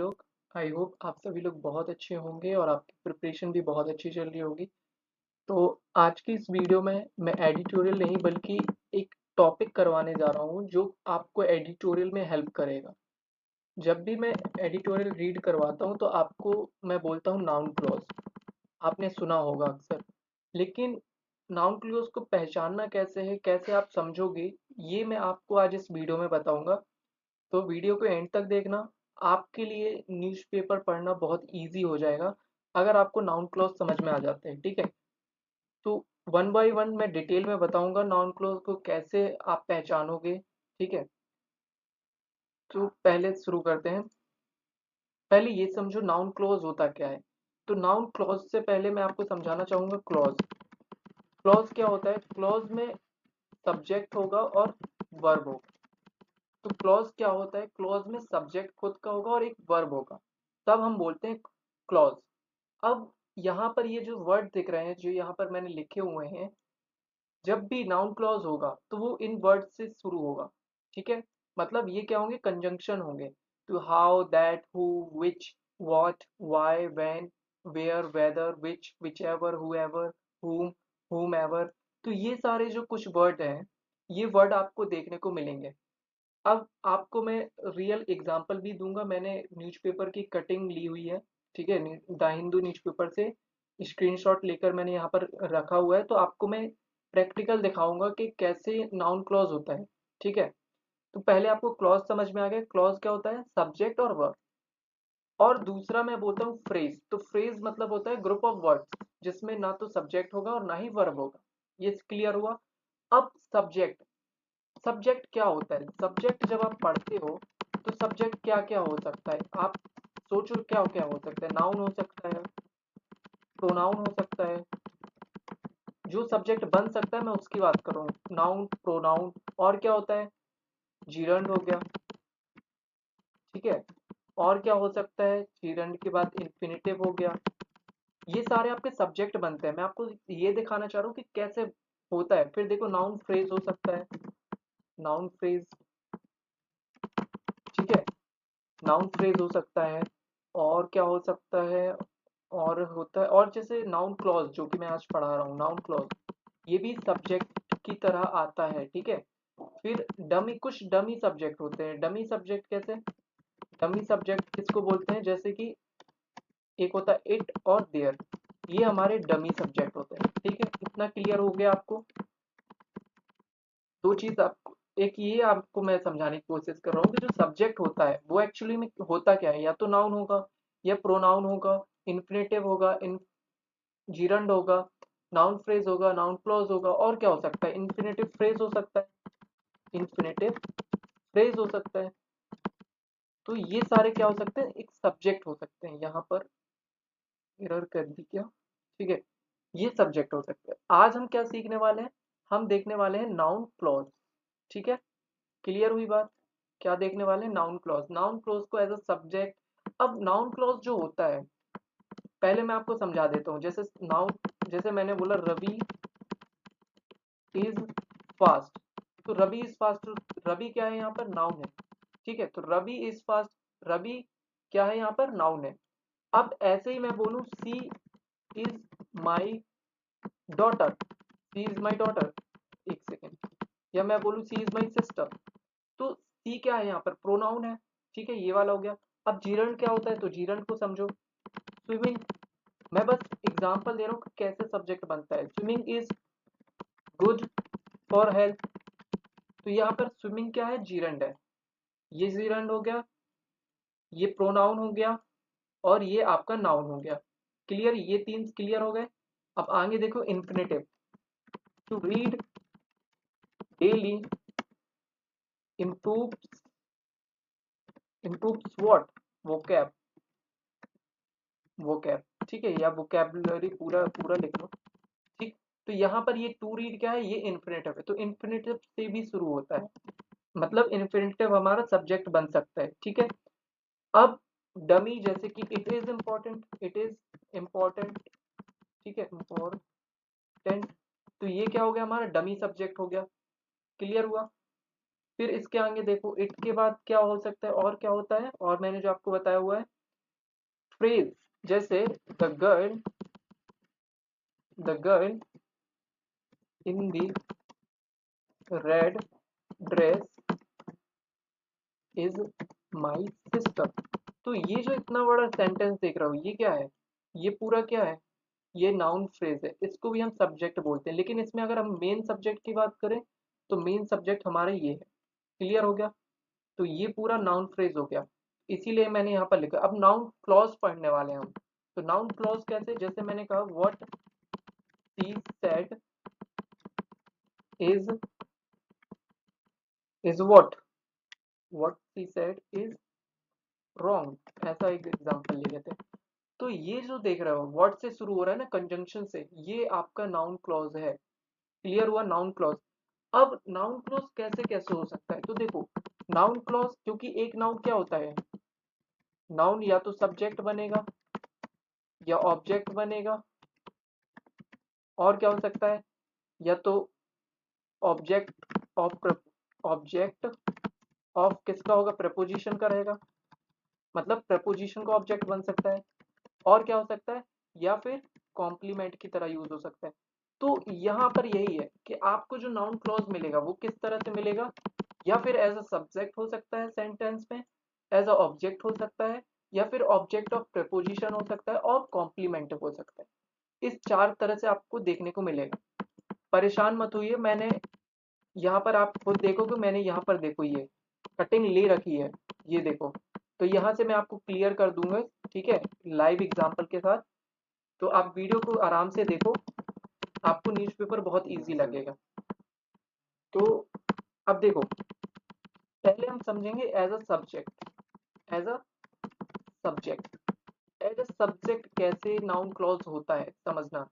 लोग I hope आप सभी लोग बहुत अच्छे होंगे और आपकी प्रिपरेशन भी बहुत अच्छी चल रही होगी। तो आज की इस वीडियो में मैं एडिटोरियल नहीं बल्कि एक टॉपिक करवाने जा रहा हूँ जो आपको एडिटोरियल में हेल्प करेगा। जब भी मैं एडिटोरियल रीड करवाता हूँ तो आपको मैं बोलता हूँ नाउन क्लॉज, आपने सुना होगा अक्सर। लेकिन नाउन क्लॉज को पहचानना कैसे है, कैसे आप समझोगे, ये मैं आपको आज इस वीडियो में बताऊंगा। तो वीडियो को एंड तक देखना। आपके लिए न्यूज़पेपर पढ़ना बहुत इजी हो जाएगा अगर आपको नाउन क्लॉज समझ में आ जाते हैं। ठीक है, तो वन बाय वन मैं डिटेल में बताऊंगा नाउन क्लॉज को कैसे आप पहचानोगे। ठीक है, तो पहले शुरू करते हैं। पहले ये समझो नाउन क्लॉज होता क्या है। तो नाउन क्लॉज से पहले मैं आपको समझाना चाहूंगा क्लॉज। क्लॉज क्या होता है? क्लॉज में सब्जेक्ट होगा और वर्ब होगा। तो क्लॉज क्या होता है? क्लॉज में सब्जेक्ट खुद का होगा और एक वर्ब होगा, तब हम बोलते हैं क्लॉज। अब यहाँ पर ये जो वर्ड दिख रहे हैं, जो यहाँ पर मैंने लिखे हुए हैं, जब भी नाउन क्लॉज होगा तो वो इन वर्ड से शुरू होगा। ठीक है, मतलब ये क्या होंगे? कंजंक्शन होंगे। तो how, that, who, which, what, why, when, where, whether, which, whichever, whoever, whom, whomever। तो ये सारे जो कुछ वर्ड हैं, ये वर्ड आपको देखने को मिलेंगे। अब आपको मैं रियल एग्जांपल भी दूंगा। मैंने न्यूज़पेपर की कटिंग ली हुई है। ठीक है, द हिंदू न्यूज़पेपर से स्क्रीनशॉट लेकर मैंने यहाँ पर रखा हुआ है, तो आपको मैं प्रैक्टिकल दिखाऊंगा कि कैसे नाउन क्लॉज होता है। ठीक है, तो पहले आपको क्लॉज समझ में आ गया। क्लॉज क्या होता है? सब्जेक्ट और वर्ब। और दूसरा मैं बोलता हूँ फ्रेज। तो फ्रेज मतलब होता है ग्रुप ऑफ वर्ड्स जिसमें ना तो सब्जेक्ट होगा और ना ही वर्ब होगा। ये क्लियर हुआ? अब सब्जेक्ट। सब्जेक्ट क्या होता है? सब्जेक्ट जब आप पढ़ते हो तो सब्जेक्ट क्या क्या हो सकता है? आप सोचो क्या क्या हो सकता है। नाउन हो सकता है, प्रोनाउन हो सकता है। जो सब्जेक्ट बन सकता है मैं उसकी बात कर रहा हूँ, नाउन, प्रोनाउन। और क्या होता है? जीरंड हो गया। ठीक है, और क्या हो सकता है? जीरंड के बाद इन्फिनिटिव हो गया। ये सारे आपके सब्जेक्ट बनते हैं। मैं आपको ये दिखाना चाह रहा हूँ कि कैसे होता है। फिर देखो, नाउन फ्रेज हो सकता है। नाउन फ्रेज, ठीक है, नाउन फ्रेज हो सकता है। और क्या हो सकता है? और होता है, और जैसे नाउन क्लॉज जो कि मैं आज पढ़ा रहा हूँ, नाउन क्लॉज ये भी सब्जेक्ट की तरह आता है। ठीक है, फिर डमी, कुछ डमी सब्जेक्ट होते हैं। डमी सब्जेक्ट कैसे? डमी सब्जेक्ट किसको बोलते हैं? जैसे कि एक होता है इट और देयर, ये हमारे डमी सब्जेक्ट होते हैं। ठीक है, इतना क्लियर हो गया आपको? दो चीज आपको, एक ये आपको मैं समझाने की कोशिश कर रहा हूँ कि जो सब्जेक्ट होता है वो एक्चुअली में होता क्या है। या तो नाउन होगा, या प्रोनाउन होगा, इन्फिनेटिव होगा, इन जीरंड होगा, नाउन फ्रेज होगा, नाउन क्लॉज होगा, और क्या हो सकता है? इन्फिनेटिव फ्रेज हो सकता है, इन्फिनेटिव फ्रेज हो सकता है। तो ये सारे क्या हो सकते हैं? एक सब्जेक्ट हो सकते हैं। यहाँ पर एरर कर दी क्या? ठीक है, ये सब्जेक्ट हो सकते हैं। आज हम क्या सीखने वाले हैं? हम देखने वाले हैं नाउन क्लॉज। ठीक है, क्लियर हुई बात? क्या देखने वाले हैं? Noun clause. नाउन क्लॉज को एज अ सब्जेक्ट। अब नाउन क्लॉज जो होता है, पहले मैं आपको समझा देता हूँ। जैसे नाउन, जैसे मैंने बोला रवि इज फास्ट, तो रवि इज फास्ट, रवि क्या है यहाँ पर? नाउन है। ठीक है, तो रवि इज फास्ट, रवि क्या है यहाँ पर? नाउन है। अब ऐसे ही मैं बोलूँ she is my daughter, she is my daughter, एक सेकेंड, या मैं बोलूँ सी इज माई सिस्टर, तो सी क्या है यहाँ पर? प्रोनाउन है। ठीक है, ये वाला हो गया। अब जीरंड क्या होता है? तो जीरंड को समझो, स्विमिंग। मैं बस एग्जांपल दे रहा हूँ कि कैसे सब्जेक्ट बनता है। Swimming is good for health, तो यहाँ पर स्विमिंग क्या है? जीरंड है। ये जीरंड हो गया, ये प्रोनाउन हो गया, और ये आपका नाउन हो गया। क्लियर? ये तीन क्लियर हो गए। अब आगे देखो, infinitive. To read daily improves, improves what? vocab, vocab। ठीक है, या वोकेबलरी पूरा पूरा लिख लो। ठीक, तो यहाँ पर ये टू रीड क्या है? ये इन्फिनेटिव है, तो इन्फिनेटिव से भी शुरू होता है, मतलब इन्फिनेटिव हमारा सब्जेक्ट बन सकता है। ठीक है, अब डमी, जैसे कि it is important, it is important. ठीक है, इम्पोर्टेंट, तो ये क्या हो गया? हमारा डमी सब्जेक्ट हो गया। क्लियर हुआ? फिर इसके आगे देखो, इट के बाद क्या हो सकता है और क्या होता है, और मैंने जो आपको बताया हुआ है फ्रेज, जैसे the girl in the red dress is my sister. तो ये जो इतना बड़ा सेंटेंस देख रहा हूँ, ये क्या है, ये पूरा क्या है, ये नाउन फ्रेज है, इसको भी हम सब्जेक्ट बोलते हैं। लेकिन इसमें अगर हम मेन सब्जेक्ट की बात करें तो मेन सब्जेक्ट हमारा ये है। क्लियर हो गया? तो ये पूरा नाउन फ्रेज हो गया, इसीलिए मैंने यहाँ पर लिखा। अब नाउन क्लॉज पढ़ने वाले हैं हम। तो नाउन क्लॉज कैसे, जैसे मैंने कहा what she said is what she said is wrong, ऐसा एक एग्जांपल ले लेते हैं। तो ये जो देख रहे हो व्हाट से शुरू हो रहा है ना, कंजंक्शन से, ये आपका नाउन क्लॉज है। क्लियर हुआ नाउन क्लॉज? अब नाउन क्लॉज कैसे कैसे हो सकता है, तो देखो नाउन क्लॉज, क्योंकि एक नाउन क्या होता है, नाउन या तो सब्जेक्ट बनेगा या ऑब्जेक्ट बनेगा, और क्या हो सकता है, या तो ऑब्जेक्ट ऑफ किसका होगा, प्रपोजिशन का रहेगा, मतलब प्रपोजिशन का ऑब्जेक्ट बन सकता है। और क्या हो सकता है, या फिर कॉम्प्लीमेंट की तरह यूज हो सकता है। तो यहाँ पर यही है कि आपको जो नाउन क्लॉज मिलेगा वो किस तरह से मिलेगा, या फिर एज अ सब्जेक्ट हो सकता है सेंटेंस में, एज अ ऑब्जेक्ट हो सकता है, या फिर ऑब्जेक्ट ऑफ प्रपोजिशन हो सकता है, और कॉम्प्लीमेंट हो सकता है। इस चार तरह से आपको देखने को मिलेगा। परेशान मत होइए, मैंने यहाँ पर आप खुद देखो कि मैंने यहाँ पर देखो ये कटिंग ले रखी है, ये देखो। तो यहाँ से मैं आपको क्लियर कर दूंगा, ठीक है, लाइव एग्जांपल के साथ। तो आप वीडियो को आराम से देखो, आपको न्यूज़पेपर बहुत इजी लगेगा। तो अब देखो, पहले हम समझेंगे as a subject. As a subject as a subject कैसे नाउन क्लॉज होता है समझना।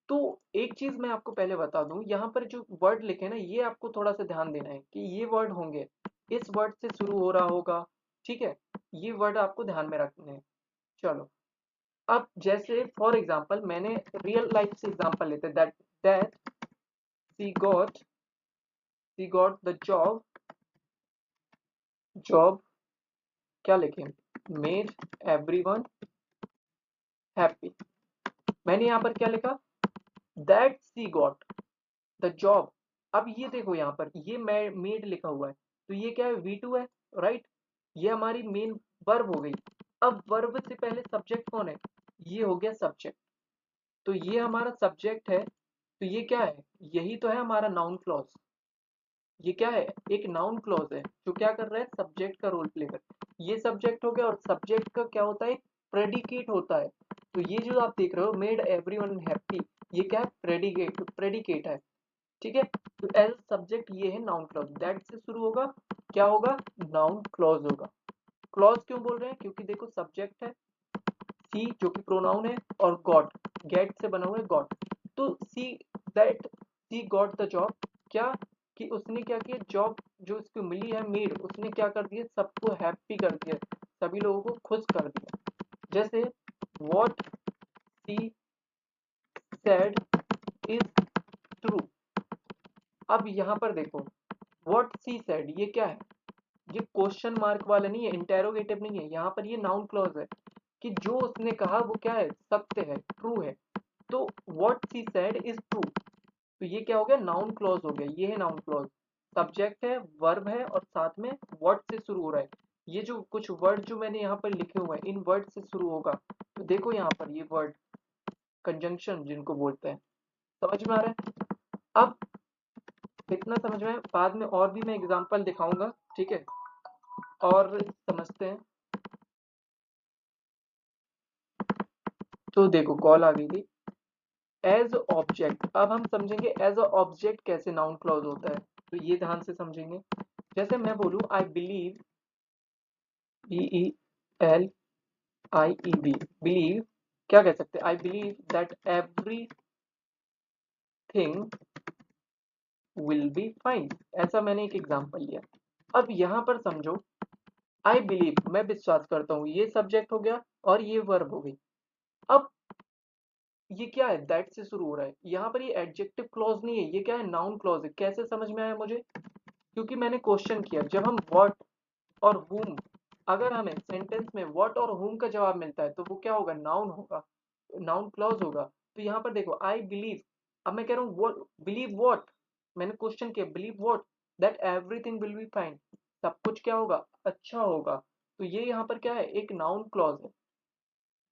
तो एक चीज मैं आपको पहले बता दूं, यहाँ पर जो वर्ड लिखे ना, ये आपको थोड़ा सा ध्यान देना है कि ये वर्ड होंगे, इस वर्ड से शुरू हो रहा होगा, ठीक है, ये वर्ड आपको ध्यान में रखने हैं। चलो, अब जैसे फॉर एग्जांपल मैंने रियल लाइफ से एग्जांपल लेते हैं, that she got the job क्या लिखे, मेड एवरीवन हैप्पी। मैंने यहाँ पर क्या लिखा, that she got the job. अब ये देखो यहाँ पर ये मेड लिखा हुआ है, तो ये क्या है, V2 है, राइट। ये हमारी मेन वर्ब हो गई। अब वर्ब से पहले सब्जेक्ट कौन है, ये हो गया सब्जेक्ट। तो ये हमारा सब्जेक्ट है, तो ये क्या है, यही तो है हमारा नाउन क्लॉज। ये क्या है, एक नाउन क्लॉज है जो क्या कर रहा है, सब्जेक्ट का रोल प्ले कर रहा है। ये सब्जेक्ट हो गया, और सब्जेक्ट का क्या होता है, प्रेडिकेट होता है। तो ये जो आप देख रहे हो मेड एवरीवन हैप्पी, ये क्या है, प्रेडिकेट है, ठीक है। तो एज सब्जेक्ट ये है नाउन क्लॉज, दैट से शुरू होगा, क्या होगा, नाउन क्लॉज होगा। क्लॉज क्यों बोल रहे हैं, क्योंकि देखो सब्जेक्ट है सी जो कि प्रोनाउन है, और गॉट गेट से बना हुआ है गॉट। तो सी गॉट द जॉब, क्या कि उसने क्या किया, जॉब जो उसको मिली है मेड, उसने क्या कर दिया, सबको हैप्पी कर दिया, सभी लोगों को खुश कर दिया। जैसे what she said is true. अब यहाँ पर देखो व्हाट सी सेड, ये क्या है, ये क्वेश्चन मार्क वाला नहीं है, इंटेरोगेटिव नहीं है, यहाँ पर ये नाउन क्लॉज है कि जो उसने कहा वो क्या है, सत्य है, ट्रू है। तो what she said is true, तो ये क्या हो गया, नाउन क्लॉज हो गया, ये है नाउन क्लॉज। सब्जेक्ट है, वर्ब है, और साथ में व्हाट से शुरू हो रहा है। ये जो कुछ वर्ड जो मैंने यहाँ पर लिखे हुए हैं, इन वर्ड से शुरू होगा। तो देखो यहाँ पर ये वर्ड कंजंक्शन जिनको बोलते हैं, समझ में आ रहा है? अब इतना समझ में आया, बाद में और भी मैं एग्जांपल दिखाऊंगा, ठीक है, और समझते हैं। तो देखो कॉल आ गई थी। एज ऑब्जेक्ट, अब हम समझेंगे एज ऑब्जेक्ट कैसे नाउन क्लॉज होता है, तो ये ध्यान से समझेंगे। जैसे मैं बोलूं आई बिलीव, BELIEV, बिलीव, क्या कह सकते हैं, I believe that everything will be fine. ऐसा मैंने एक एग्जांपल लिया। अब यहाँ पर समझो, आई बिलीव मैं विश्वास करता हूँ, ये सब्जेक्ट हो गया और ये वर्ब हो गई। अब ये क्या है, दैट से शुरू हो रहा है, यहाँ पर ये एडजेक्टिव क्लॉज नहीं है, ये क्या है, नाउन क्लॉज है। कैसे समझ में आया मुझे, क्योंकि मैंने क्वेश्चन किया। जब हम व्हाट और whom, अगर हमें सेंटेंस में व्हाट और whom का जवाब मिलता है तो वो क्या होगा, नाउन होगा, नाउन क्लॉज होगा। तो यहाँ पर देखो आई बिलीव, अब मैं कह रहा हूँ बिलीव व्हाट, मैंने क्वेश्चन किया believe what, that everything will be fine, सब कुछ क्या होगा, अच्छा होगा। तो ये यहाँ पर क्या है, एक नाउन क्लॉज है।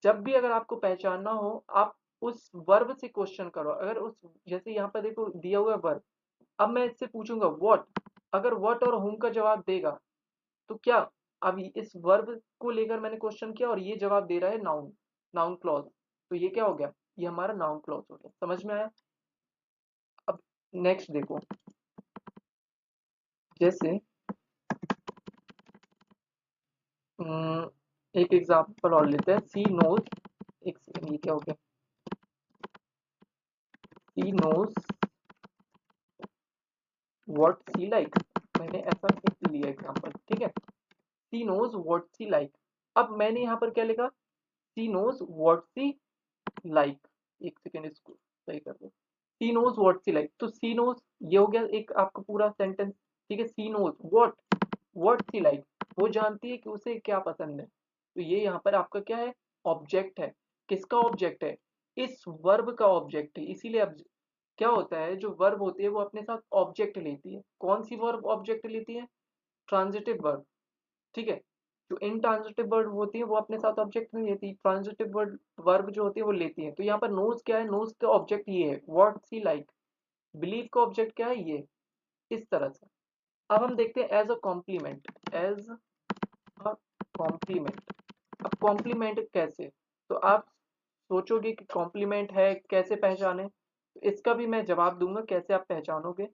जब भी अगर आपको पहचानना हो, आप उस वर्ब से क्वेश्चन करो। अगर उस, जैसे यहाँ पर देखो दिया हुआ है वर्ब, अब मैं इससे पूछूंगा व्हाट, अगर व्हाट और whom का जवाब देगा तो क्या, अब इस वर्ब को लेकर मैंने क्वेश्चन किया और ये जवाब दे रहा है नाउन, नाउन क्लॉज, तो ये क्या हो गया, ये हमारा नाउन क्लॉज हो गया। समझ में आया? अब नेक्स्ट देखो, जैसे एक एग्जांपल और लेते हैं, सी नोज, एक सेकंड, ये क्या हो गया, सी नोज व्हाट सी लाइक, मैंने ऐसा एक लिया एग्जांपल, ठीक है, सी नोज व्हाट सी लाइक। अब मैंने यहाँ पर क्या लिखा, सी नोज व्हाट सी लाइक, एक सेकेंड इसको सही कर दो, सी नोज व्हाट सी लाइक। तो सी नोज ये हो गया एक आपका पूरा सेंटेंस, ठीक है, सी नोज व्हाट सी लाइक, वो जानती है कि उसे क्या पसंद है। तो ये यहाँ पर आपका क्या है, ऑब्जेक्ट है। किसका ऑब्जेक्ट है, इस वर्ब का ऑब्जेक्ट है। इसीलिए अब क्या होता है, जो वर्ब होती है वो अपने साथ ऑब्जेक्ट लेती है। कौन सी वर्ब ऑब्जेक्ट लेती है, ट्रांजिटिव वर्ब, ठीक है। जो इनट्रांजिटिव वर्ब होती है वो अपने साथ ऑब्जेक्ट नहीं लेती, ट्रांजिटिव वर्ब वर्ब जो होती है वो लेती है। तो यहाँ पर नोज क्या है, नोज का ऑब्जेक्ट ये है व्हाट सी लाइक, बिलीव का ऑब्जेक्ट क्या है ये, इस तरह से। अब हम देखते हैं as a complement, as a complement. अब कॉम्प्लीमेंट कैसे, तो आप सोचोगे कि कॉम्प्लीमेंट है, कैसे पहचाने, तो इसका भी मैं जवाब दूंगा कैसे आप पहचानोगे,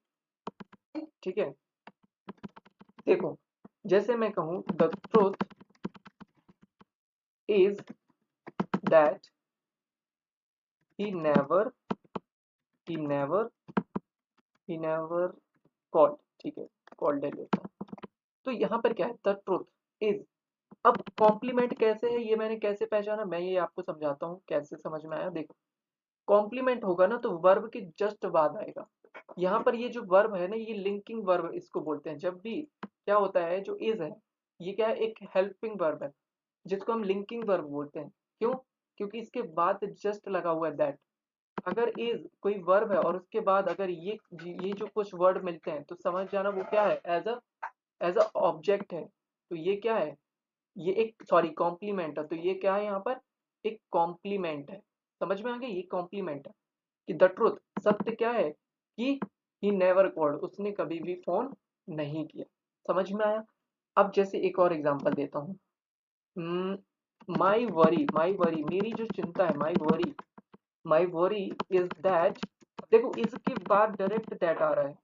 ठीक है। देखो, जैसे मैं कहूँ the truth is that he never he never he never called, ठीक है, कॉल्ड ले लेता हूँ। तो यहाँ पर क्या है, द ट्रूथ इज। अब कॉम्प्लीमेंट कैसे है, ये मैंने कैसे पहचाना, मैं ये आपको समझाता हूँ कैसे समझ में आया। देखो, कॉम्प्लीमेंट होगा ना तो वर्ब के जस्ट बाद आएगा। यहाँ पर ये जो वर्ब है ना, ये लिंकिंग वर्ब इसको बोलते हैं। जब भी क्या होता है, जो इज है, ये क्या है, एक हेल्पिंग वर्ब है, जिसको हम लिंकिंग वर्ब बोलते हैं। क्यों, क्योंकि इसके बाद जस्ट लगा हुआ है दैट। अगर इज कोई वर्ब है और उसके बाद अगर ये जो कुछ वर्ड मिलते हैं तो समझ जाना वो क्या है, एज अ ऑब्जेक्ट है। तो ये क्या है, ये एक, सॉरी, कॉम्प्लीमेंट है। तो ये क्या है, यहाँ पर एक कॉम्प्लीमेंट है। समझ में आ गया, ये कॉम्प्लीमेंट है कि द ट्रुथ, सत्य क्या है कि ही नेवर कॉल्ड, उसने कभी भी फोन नहीं किया। समझ में आया? अब जैसे एक और एग्जांपल देता हूँ, माई वरी, मेरी जो चिंता है, माई वरी इज दैट, देखो इसके बाद डायरेक्ट दैट आ रहा है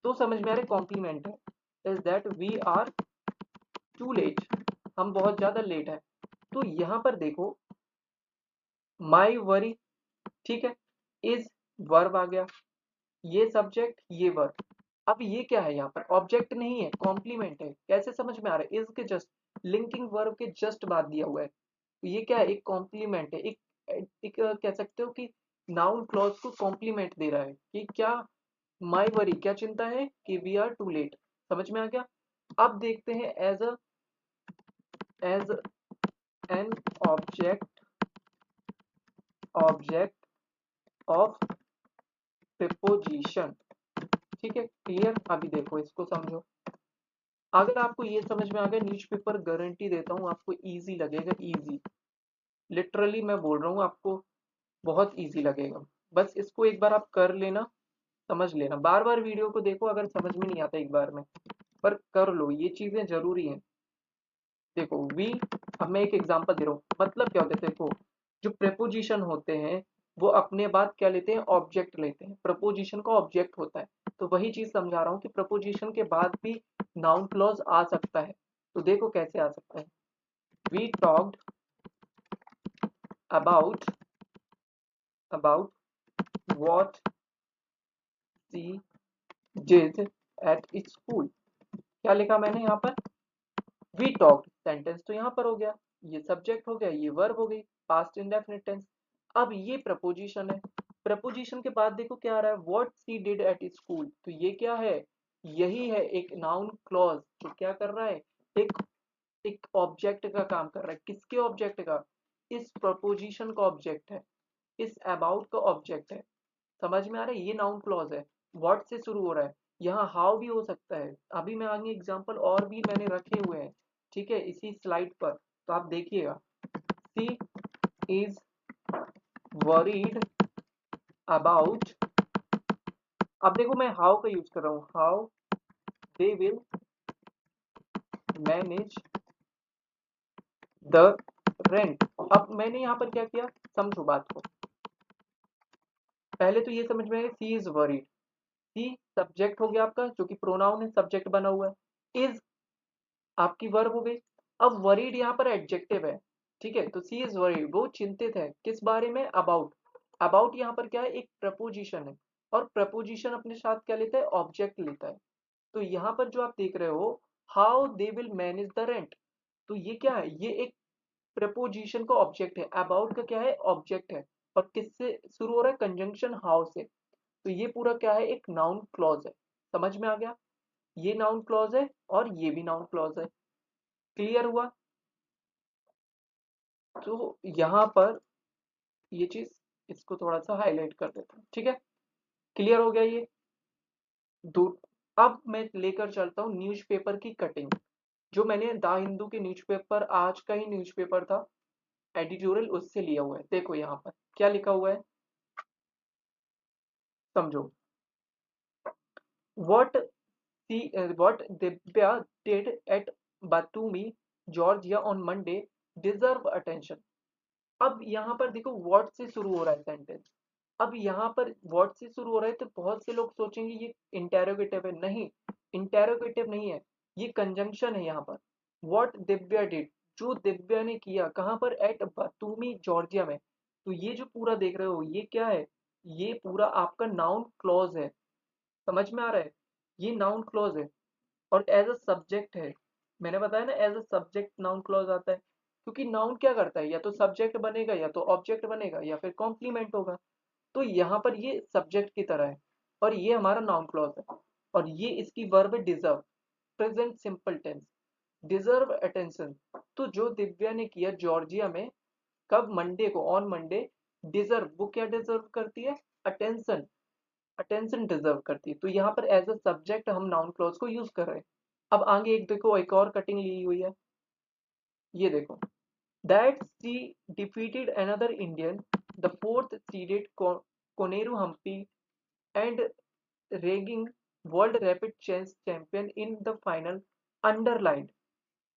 तो समझ में आ रहा है कॉम्प्लीमेंट है, is that we are too late, हम बहुत ज्यादा लेट है। तो यहाँ पर देखो, माई वरी, ठीक है, इज वर्ब आ गया, ये सब्जेक्ट ये वर्ब। अब ये क्या है, यहाँ पर ऑब्जेक्ट नहीं है, कॉम्प्लीमेंट है। कैसे समझ में आ रहा है, इज के जस्ट, लिंकिंग वर्ब के जस्ट बाद दिया हुआ है। तो ये क्या है, एक कॉम्प्लीमेंट है, एक कह सकते हो कि नाउन क्लॉज को कॉम्प्लीमेंट दे रहा है कि क्या, माई वरी क्या चिंता है कि वी आर टू लेट। समझ में आ गया? अब देखते हैं as an object of preposition, ठीक है, क्लियर। अभी देखो इसको समझो, अगर आपको ये समझ में आ गया, न्यूज़पेपर गारंटी देता हूँ आपको इजी लगेगा, इजी, लिटरली मैं बोल रहा हूँ आपको बहुत इजी लगेगा। बस इसको एक बार आप कर लेना, समझ लेना, बार बार वीडियो को देखो अगर समझ में नहीं आता एक बार में, पर कर लो, ये चीजें जरूरी हैं। देखो वी, अब मैं एक एग्जांपल दे रहा हूँ, मतलब क्या होता है, देखो जो प्रेपोजिशन होते हैं वो अपने बाद क्या लेते हैं, ऑब्जेक्ट लेते हैं। प्रपोजिशन का ऑब्जेक्ट होता है। तो वही चीज समझा रहा हूँ कि प्रपोजिशन के बाद भी नाउन क्लॉज आ सकता है। तो देखो कैसे आ सकता है, we talked about about what she did at school. क्या लिखा मैंने यहाँ पर, वी टॉक्ड, सेंटेंस तो यहाँ पर हो गया, ये सब्जेक्ट हो गया, ये वर्ब हो गई, पास्ट इंडेफिनिट टेंस। अब ये प्रपोजिशन है, प्रपोजिशन के बाद देखो क्या आ रहा है, what she did at school. तो ये क्या है, यही है एक नाउन क्लॉज जो क्या कर रहा है, एक एक ऑब्जेक्ट का काम कर रहा है। किसके ऑब्जेक्ट का? इस प्रपोजिशन का ऑब्जेक्ट है, इस अबाउट का ऑब्जेक्ट है। समझ में आ रहा है? ये नाउन क्लॉज है, व्हाट से शुरू हो रहा है। यहाँ हाउ भी हो सकता है। अभी मैं आगे एग्जांपल और भी मैंने रखे हुए हैं, ठीक है, इसी स्लाइड पर, तो आप देखिएगा। सी इज वरीड अबाउट, अब देखो मैं हाउ का यूज कर रहा हूँ, how they will manage the rent. अब मैंने यहाँ पर क्या किया, समझो बात को। पहले तो ये समझ में आएगा, सी इज वरीड। सी सब्जेक्ट हो गया आपका, जो कि प्रोनाउन है, सब्जेक्ट बना हुआ है। इज आपकी वर्ब हो गई। अब वरीड यहाँ पर एडजेक्टिव है, ठीक है। तो सी इज वरीड, वो चिंतित है किस बारे में? अबाउट। अबाउट यहाँ पर क्या है, एक प्रपोजिशन है, और प्रपोजिशन अपने साथ क्या लेता है? ऑब्जेक्ट लेता है। तो यहाँ पर जो आप देख रहे हो, how they will manage the rent, तो ये क्या है? ये एक प्रपोजिशन का ऑब्जेक्ट है। अबाउट का क्या है? ऑब्जेक्ट है। और किससे शुरू हो रहा है? कंजंक्शन हाउ से। तो ये पूरा क्या है? एक नाउन क्लॉज है। समझ में आ गया? ये नाउन क्लॉज है और ये भी नाउन क्लॉज है। क्लियर हुआ? तो यहाँ पर ये चीज, इसको थोड़ा सा हाईलाइट कर देता हूँ, ठीक है। क्लियर हो गया ये दो। अब मैं लेकर चलता हूँ न्यूज़पेपर की कटिंग। जो मैंने द हिंदू के न्यूज़पेपर, आज का ही न्यूज़पेपर था, एडिटोरियल, उससे लिया हुआ है। देखो यहाँ पर क्या लिखा हुआ है, समझो। What what Divya did at Batumi, Georgia on Monday deserve attention। अब यहाँ पर देखो what से शुरू हो रहा है सेंटेंस। अब यहाँ पर what से शुरू हो रहा है, तो बहुत से लोग सोचेंगे ये इंटेरोगेटिव है। नहीं, इंटेरोगेटिव नहीं है, ये कंजंक्शन है। यहाँ पर what दिव्या डिड, जो दिव्या ने किया, कहाँ पर? एट बातूमी जॉर्जिया में। तो ये जो पूरा देख रहे हो, ये क्या है? ये पूरा आपका नाउन क्लॉज है। समझ में आ रहा है? ये नाउन क्लॉज है और एज अ सब्जेक्ट है। मैंने बताया ना, as a subject noun clause आता है, क्योंकि नाउन क्या करता है? या तो सब्जेक्ट बनेगा, या तो ऑब्जेक्ट बनेगा, या फिर कॉम्प्लीमेंट होगा। तो यहाँ पर ये सब्जेक्ट की तरह है, और ये हमारा नाउन क्लॉज है। और ये इसकी वर्ब है deserve, present simple tense. Deserve attention, तो जो दिव्या ने किया जॉर्जिया में, कब? मंडे को, ऑन मंडे। डिजर्व, वो क्या डिजर्व करती है? अटेंशन। अटेंशन डिजर्व करती है। तो यहाँ पर एज अ सब्जेक्ट हम नाउन क्लॉज को यूज कर रहे हैं। अब आगे एक देखो, एक और कटिंग ली हुई है, ये देखो। That she defeated another Indian, the fourth seeded Koneru Humpy and reigning world rapid chess champion in the final, underlined.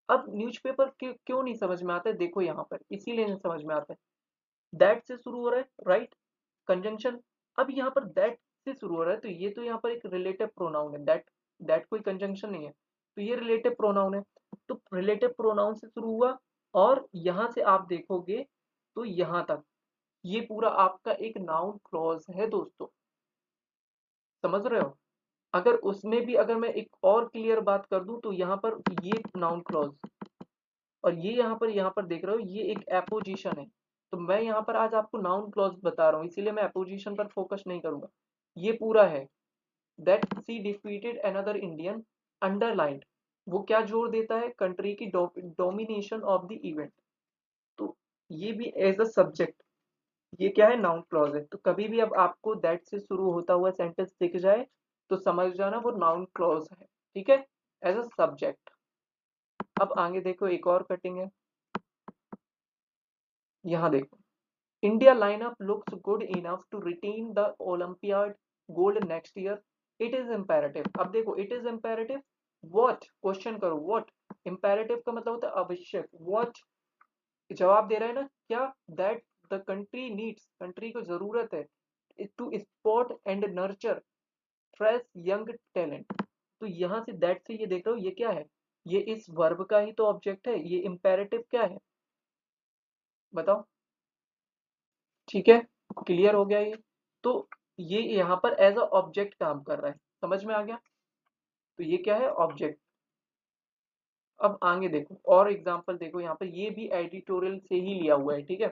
अब न्यूज़पेपर क्यों नहीं समझ में आता है? देखो यहाँ पर इसीलिए नहीं समझ में आता है। दैट से शुरू हो रहा है, राइट, कंजंक्शन। अब यहाँ पर दैट से शुरू हो रहा है, तो ये तो यहाँ पर एक रिलेटिव प्रोनाउन है। दैट कोई कंजंक्शन नहीं है, तो ये रिलेटिव प्रोनाउन है। तो रिलेटिव प्रोनाउन से शुरू हुआ, और यहाँ से आप देखोगे तो यहाँ तक ये पूरा आपका एक नाउन क्लॉज है दोस्तों। समझ रहे हो? अगर उसमें भी अगर मैं एक और क्लियर बात कर दूं, तो यहाँ पर ये नाउन क्लॉज, और ये यहाँ पर देख रहे हो, ये एक एपोजिशन है। तो मैं यहाँ पर आज आपको नाउन क्लॉज बता रहा हूँ, इसीलिए मैं एपोजिशन पर फोकस नहीं करूंगा। ये पूरा है, that she defeated another Indian, underlined, वो क्या जोड़ देता है? कंट्री की डोमिनेशन ऑफ द इवेंट। तो ये भी एज अ सब्जेक्ट, ये क्या है? नाउन क्लॉज है। तो कभी भी अब आपको दैट से शुरू होता हुआ सेंटेंस दिख जाए, तो समझ जाना वो नाउन क्लॉज है, ठीक है, एज अ सब्जेक्ट। अब आगे देखो, एक और कटिंग है, यहाँ देखो। India lineup looks good enough to retain the Olympiad gold next year. It is imperative. अब देखो, it is imperative what, question करो what। imperative का मतलब होता है आवश्यक। what जवाब दे रहा है ना क्या? that the country needs, country को जरूरत है, to spot and nurture fresh young talent। तो यहाँ से that से ये देख रहे हो, ये क्या है? ये इस वर्ब का ही तो ऑब्जेक्ट है। ये imperative क्या है बताओ? ठीक है, क्लियर हो गया ये? तो ये यहाँ पर एज अ ऑब्जेक्ट काम कर रहा है। समझ में आ गया? तो ये क्या है? ऑब्जेक्ट। अब आगे देखो, और एग्जांपल देखो, यहाँ पर ये भी एडिटोरियल से ही लिया हुआ है, ठीक है।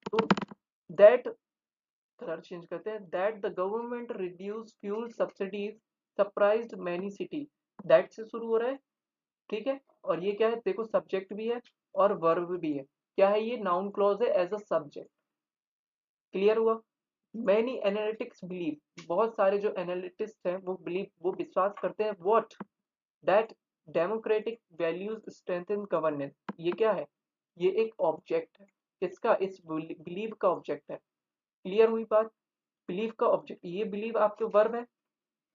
तो दैट, कलर चेंज करते हैं, that the government reduce fuel subsidies surprised many city, that से शुरू हो रहा है, ठीक है। और ये क्या है, देखो सब्जेक्ट भी है और वर्ब भी है। क्या है ये, नाउन क्लॉज है एज अ सब्जेक्ट। क्लियर हुआ। मैनी एनालिटिक्स बिलीव, बहुत सारे जो एनालिटिस्ट हैं वो बिलीव, वो विश्वास करते हैं what, that democratic values strengthen governance. ये क्या है, ये एक ऑब्जेक्ट है, किसका, इस बिलीव का ऑब्जेक्ट है। क्लियर हुई बात। बिलीव का ऑब्जेक्ट, ये बिलीव आपके वर्ब है,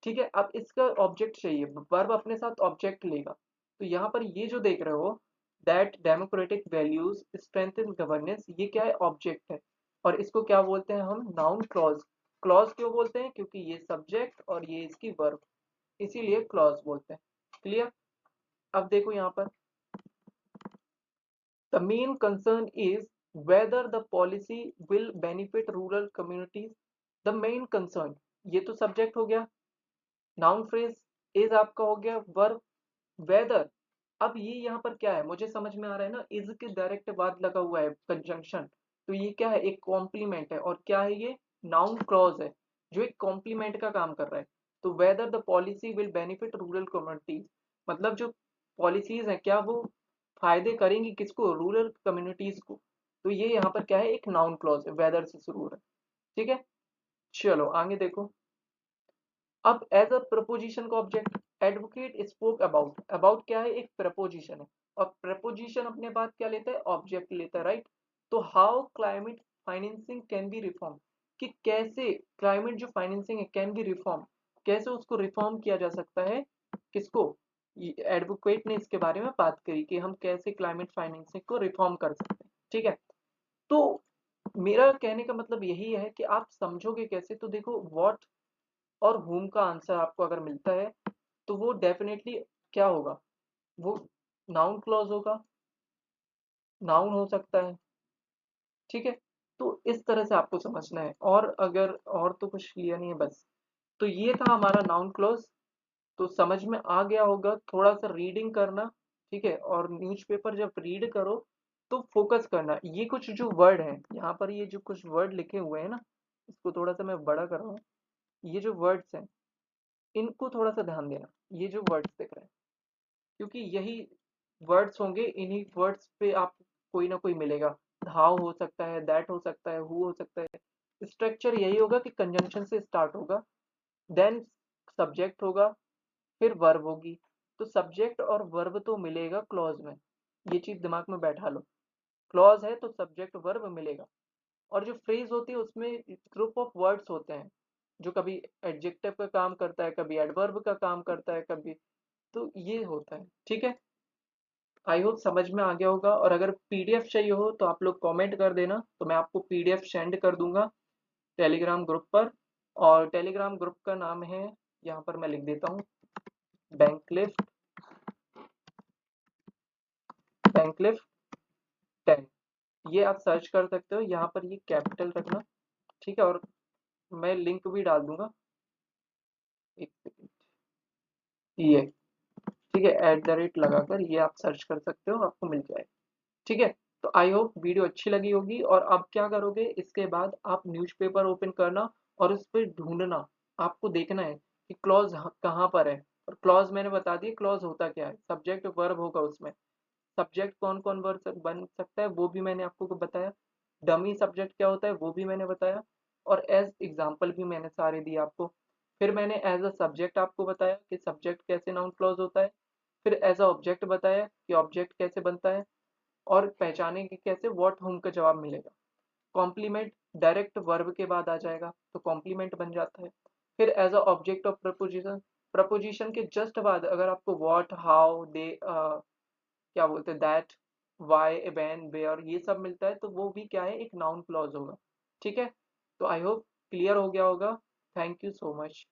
ठीक है। अब इसका ऑब्जेक्ट चाहिए, वर्ब अपने साथ ऑब्जेक्ट लेगा। तो यहाँ पर ये जो देख रहे हो, that democratic values strengthen governance, ये क्या है, ऑब्जेक्ट है। और इसको क्या बोलते हैं हम, नाउन क्लॉज। क्लॉज क्यों बोलते हैं, क्योंकि ये सब्जेक्ट और ये इसकी वर्ब, इसीलिए क्लॉज बोलते हैं। क्लियर। अब देखो यहाँ पर, the main concern is whether the policy will benefit rural communities. The main concern, ये तो सब्जेक्ट हो गया, नाउन फ्रेज इज आपका हो गया वर्ब, वेदर। अब ये यहाँ पर क्या है, मुझे समझ में आ रहा है ना, इज के डायरेक्ट बाद लगा हुआ है कंजंक्शन। तो ये क्या है, एक कॉम्प्लीमेंट है। और क्या है ये, नाउन क्लॉज है जो एक कॉम्प्लीमेंट का काम कर रहा है। तो whether the policy will benefit rural communities, मतलब जो पॉलिसीज है क्या वो फायदे करेंगी किसको, रूरल कम्युनिटीज को। तो ये यहाँ पर क्या है, एक नाउन क्लॉज है, वेदर से शुरू हो रहा है, ठीक है। चलो आगे देखो। अब एज अ प्रपोजिशन का object, advocate spoke about, about क्या है, एक प्रपोजिशन है। और प्रपोजिशन अपने बाद क्या लेता है, ऑब्जेक्ट लेता है, राइट। तो how climate financing can be reform, कि कैसे क्लाइमेट जो फाइनेंसिंग है कैन बी रिफॉर्म, कैसे उसको रिफॉर्म किया जा सकता है, किसको, एडवोकेट ने इसके बारे में बात करी कि हम कैसे क्लाइमेट फाइनेंसिंग को रिफॉर्म कर सकते हैं, ठीक है। तो मेरा कहने का मतलब यही है कि आप समझोगे कैसे, तो देखो व्हाट और whom का आंसर आपको अगर मिलता है तो वो डेफिनेटली क्या होगा, वो नाउन क्लॉज होगा, नाउन हो सकता है, ठीक है। तो इस तरह से आपको समझना है। और अगर और तो कुछ क्लियर नहीं है बस। तो ये था हमारा नाउन क्लॉज। तो समझ में आ गया होगा, थोड़ा सा रीडिंग करना, ठीक है। और न्यूज़पेपर जब रीड करो तो फोकस करना, ये कुछ जो वर्ड हैं यहाँ पर, ये जो कुछ वर्ड लिखे हुए हैं ना, इसको थोड़ा सा मैं बड़ा कर रहा हूँ। ये जो वर्ड्स हैं इनको थोड़ा सा ध्यान देना, ये जो वर्ड्स दिख रहे हैं, क्योंकि यही वर्ड्स होंगे, इन्हीं वर्ड्स पे आप कोई ना कोई मिलेगा। हाउ हो सकता है, दैट हो सकता है, हु हो सकता है। स्ट्रक्चर यही होगा कि कंजंक्शन से स्टार्ट होगा, देन सब्जेक्ट होगा, फिर वर्ब होगी। तो सब्जेक्ट और वर्ब तो मिलेगा क्लॉज में, ये चीज दिमाग में बैठा लो। क्लॉज है तो सब्जेक्ट वर्ब मिलेगा। और जो फ्रेज होती है उसमें ग्रुप ऑफ वर्ड्स होते हैं, जो कभी एडजेक्टिव का काम करता है, कभी एडवर्ब का काम करता है, कभी, तो ये होता है, ठीक है। आई होप समझ में आ गया होगा। और अगर पीडीएफ चाहिए हो तो आप लोग कमेंट कर देना, तो मैं आपको पीडीएफ सेंड कर दूंगा टेलीग्राम ग्रुप पर। और टेलीग्राम ग्रुप का नाम है, यहाँ पर मैं लिख देता हूँ, बैंकलिफ्ट, बैंकलिफ्ट 10। ये आप सर्च कर सकते हो, यहाँ पर ये कैपिटल रखना, ठीक है। और मैं लिंक भी डाल दूंगा, एक सेकेंड, ये, ठीक है, @ लगाकर ये आप सर्च कर सकते हो, आपको मिल जाएगा, ठीक है। तो आई होप वीडियो अच्छी लगी होगी। और आप क्या करोगे, इसके बाद आप न्यूज़पेपर ओपन करना और उस पर ढूंढना, आपको देखना है कि क्लॉज कहाँ पर है। और क्लॉज मैंने बता दिया, क्लॉज होता क्या है, सब्जेक्ट वर्ब होगा उसमें। सब्जेक्ट कौन कौन वर्ब बन सकता है वो भी मैंने आपको बताया, डमी सब्जेक्ट क्या होता है वो भी मैंने बताया, और एज एग्जाम्पल भी मैंने सारे दिए आपको। फिर मैंने एज अ सब्जेक्ट आपको बताया कि सब्जेक्ट कैसे नाउन क्लॉज होता है। फिर एज अ ऑब्जेक्ट बताया कि ऑब्जेक्ट कैसे बनता है। और पहचाने कि कैसे, व्हाट होम का जवाब मिलेगा। कॉम्प्लीमेंट डायरेक्ट वर्ब के बाद आ जाएगा तो कॉम्प्लीमेंट बन जाता है। फिर as a object of preposition, preposition के जस्ट बाद अगर आपको व्हाट, हाउ, दे, क्या बोलते हैं, दैट, वाई, व्हेन, वेयर, ये सब मिलता है तो वो भी क्या है, एक नाउन क्लॉज होगा, ठीक है। तो आई होप क्लियर हो गया होगा। Thank you so much.